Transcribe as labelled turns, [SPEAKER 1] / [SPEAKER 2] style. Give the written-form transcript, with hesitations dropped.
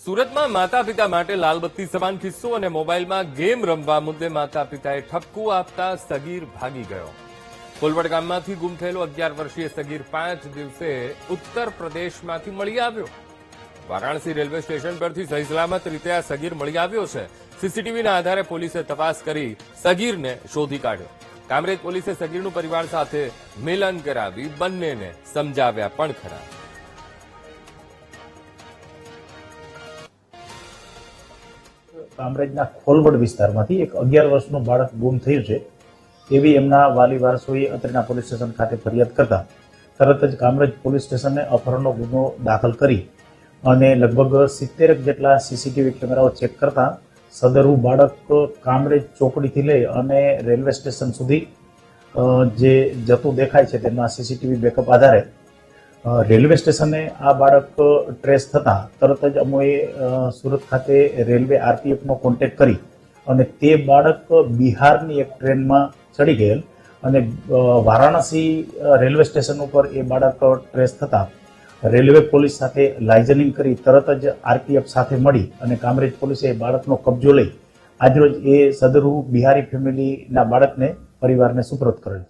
[SPEAKER 1] સુરતમાં માતા પિતા માટે લાલબત્તી સમાન કિસ્સો અને મોબાઈલમાં ગેમ રમવા મુદ્દે માતા પિતાએ ઠપકું આપતા સગીર ભાગી ગયો. કોલવડ ગામમાંથી ગુમ થયેલો 11 વર્ષીય સગીર 5 દિવસે ઉત્તર પ્રદેશમાંથી મળી આવ્યો. વારાણસી રેલવે સ્ટેશન પરથી સહી સલામત રીતે આ સગીર મળી આવ્યો છે. સીસીટીવીના આધારે પોલીસે તપાસ કરી સગીરને શોધી કાઢ્યો. કામરેજ પોલીસે સગીરનું પરિવાર સાથે મિલન કરાવી બંનેને સમજાવ્યા પણ ખરા.
[SPEAKER 2] કામરેજના ખોલવડ વિસ્તારમાંથી એક 11 વર્ષનું બાળક ગુમ થયું છે એવી એમના વાલી વારસોએ અત્રેના પોલીસ સ્ટેશન ખાતે ફરિયાદ કરતા તરત જ કામરેજ પોલીસ સ્ટેશને અપહરણનો ગુનો દાખલ કરી અને લગભગ 70 જેટલા સીસીટીવી કેમેરાઓ ચેક કરતા સદરુ બાળક કામરેજ ચોકડીથી લઈ અને રેલવે સ્ટેશન સુધી જે જતું દેખાય છે તેના સીસીટીવી બેકઅપ આધારે રેલવે સ્ટેશને આ બાળક ટ્રેસ થતા તરત જ અમોએ સુરત ખાતે રેલવે આરપીએફનો કોન્ટેક્ટ કરી અને તે બાળક બિહારની એક ટ્રેનમાં ચડી ગયેલ અને વારાણસી રેલવે સ્ટેશન ઉપર એ બાળક ટ્રેસ થતા રેલવે પોલીસ સાથે લાઇઝનિંગ કરી તરત જ આરપીએફ સાથે મળી અને કામરેજ પોલીસે બાળકનો કબજો લઈ આજરોજ એ સદરુ બિહારી ફેમિલીના બાળકને પરિવારને સુપરત કરેલ છે.